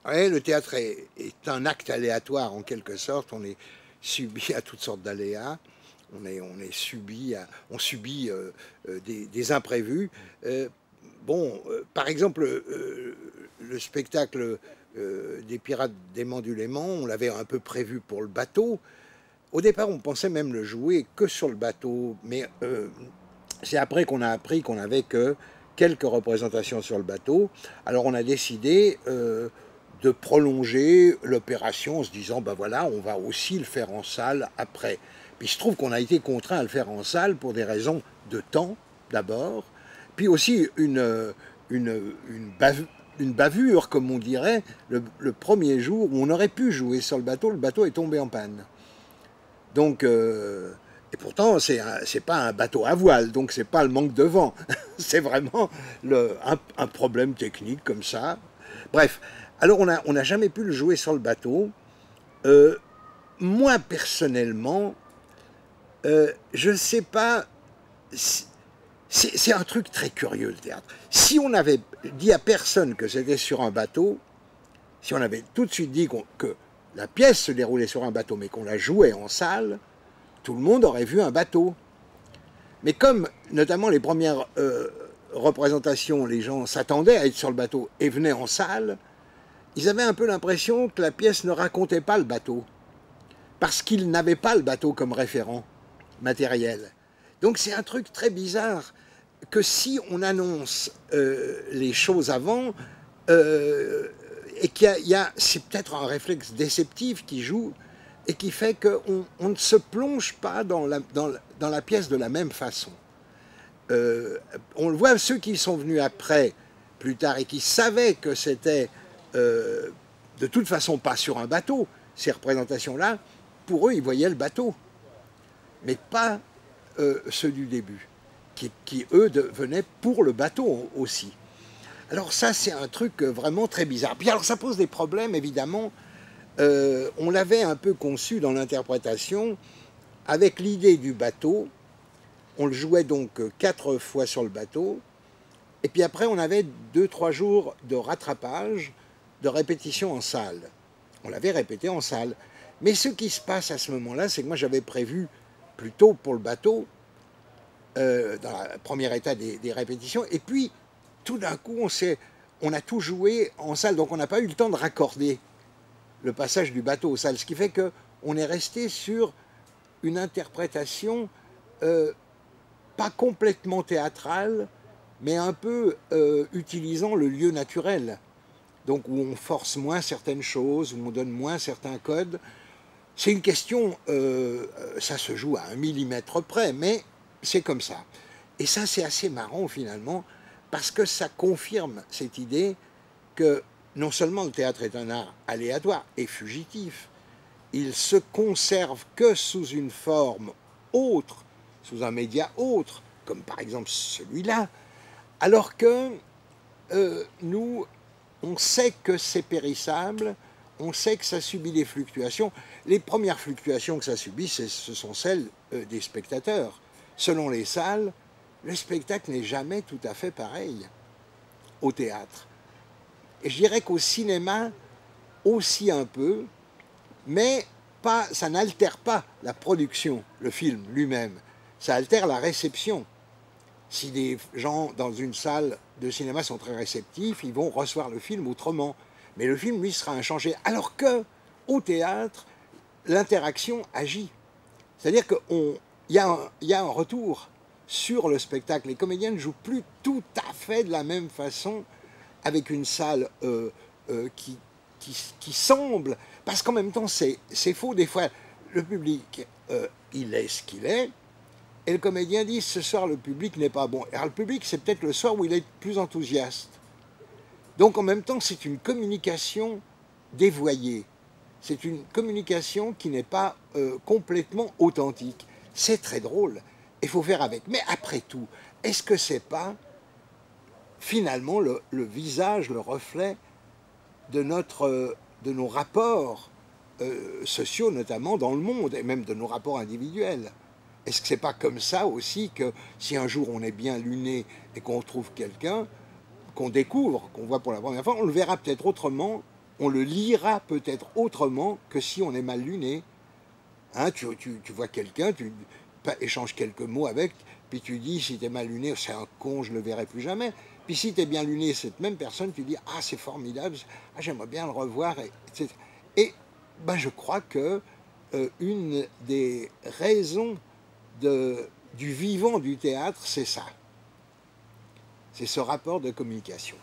Ouais, le théâtre est un acte aléatoire en quelque sorte. On est subi à toutes sortes d'aléas. On subit des imprévus. Euh, Par exemple, le spectacle des Pirates d'aimant du Léman, on l'avait un peu prévu pour le bateau. Au départ, on pensait même le jouer que sur le bateau, mais c'est après qu'on a appris qu'on n'avait que quelques représentations sur le bateau. Alors on a décidé de prolonger l'opération en se disant, ben voilà, on va aussi le faire en salle après. Puis il se trouve qu'on a été contraint à le faire en salle pour des raisons de temps, d'abord, puis aussi une bavure, comme on dirait, le premier jour où on aurait pu jouer sur le bateau est tombé en panne. Donc, et pourtant, c'est pas un bateau à voile, donc c'est pas le manque de vent. C'est vraiment un problème technique comme ça. Bref, alors on n'a jamais pu le jouer sur le bateau. Euh, Moi, personnellement, je ne sais pas. C'est un truc très curieux, le théâtre. Si on avait dit à personne que c'était sur un bateau, si on avait tout de suite dit que la pièce se déroulait sur un bateau, mais qu'on la jouait en salle, tout le monde aurait vu un bateau. Mais comme, notamment les premières représentations, les gens s'attendaient à être sur le bateau et venaient en salle, ils avaient un peu l'impression que la pièce ne racontait pas le bateau, parce qu'ils n'avaient pas le bateau comme référent matériel. Donc c'est un truc très bizarre que si on annonce les choses avant, et c'est peut-être un réflexe déceptif qui joue et qui fait qu'on ne se plonge pas dans la pièce de la même façon. On le voit, ceux qui sont venus après, plus tard, et qui savaient que c'était de toute façon pas sur un bateau, ces représentations-là, pour eux, ils voyaient le bateau, mais pas ceux du début, qui eux, venaient pour le bateau aussi. Alors ça, c'est un truc vraiment très bizarre. Puis alors, ça pose des problèmes, évidemment. On l'avait un peu conçu dans l'interprétation avec l'idée du bateau. On le jouait donc 4 fois sur le bateau. Et puis après, on avait 2, 3 jours de rattrapage, de répétition en salle. On l'avait répété en salle. Mais ce qui se passe à ce moment-là, c'est que moi j'avais prévu plutôt pour le bateau, dans la première état des répétitions, et puis tout d'un coup, on a tout joué en salle, donc on n'a pas eu le temps de raccorder le passage du bateau aux salles, ce qui fait qu'on est resté sur une interprétation pas complètement théâtrale, mais un peu utilisant le lieu naturel. Donc où on force moins certaines choses, où on donne moins certains codes. C'est une question, ça se joue à 1 millimètre près, mais c'est comme ça. Et ça, c'est assez marrant finalement, parce que ça confirme cette idée que non seulement le théâtre est un art aléatoire et fugitif, il se conserve que sous une forme autre, sous un média autre, comme par exemple celui-là, alors que nous, on sait que c'est périssable, on sait que ça subit des fluctuations. Les premières fluctuations que ça subit, ce sont celles des spectateurs. Selon les salles, le spectacle n'est jamais tout à fait pareil au théâtre. Et je dirais qu'au cinéma, aussi un peu, mais pas, ça n'altère pas la production, le film lui-même. Ça altère la réception. Si des gens dans une salle de cinéma sont très réceptifs, ils vont recevoir le film autrement. Mais le film, lui, sera inchangé. Alors que, au théâtre, l'interaction agit. C'est-à-dire qu'il y a un retour sur le spectacle. Les comédiens ne jouent plus tout à fait de la même façon avec une salle qui semble... Parce qu'en même temps, c'est faux. Des fois, le public, il est ce qu'il est. Et le comédien dit, ce soir, le public n'est pas bon. Alors le public, c'est peut-être le soir où il est plus enthousiaste. Donc en même temps, c'est une communication dévoyée. C'est une communication qui n'est pas complètement authentique. C'est très drôle. Il faut faire avec. Mais après tout, est-ce que c'est pas finalement le visage, le reflet de nos rapports sociaux, notamment dans le monde, et même de nos rapports individuels? Est-ce que c'est pas comme ça aussi que si un jour on est bien luné et qu'on trouve quelqu'un, qu'on découvre, qu'on voit pour la première fois, on le verra peut-être autrement on le lira peut-être autrement que si on est mal luné. Hein, tu vois quelqu'un, tu échanges quelques mots avec, puis tu dis, si tu es mal luné, c'est un con, je ne le verrai plus jamais. Puis si tu es bien luné, cette même personne, tu dis, ah, c'est formidable, ah, j'aimerais bien le revoir, etc. Et ben, je crois que une des raisons du vivant du théâtre, c'est ça. C'est ce rapport de communication.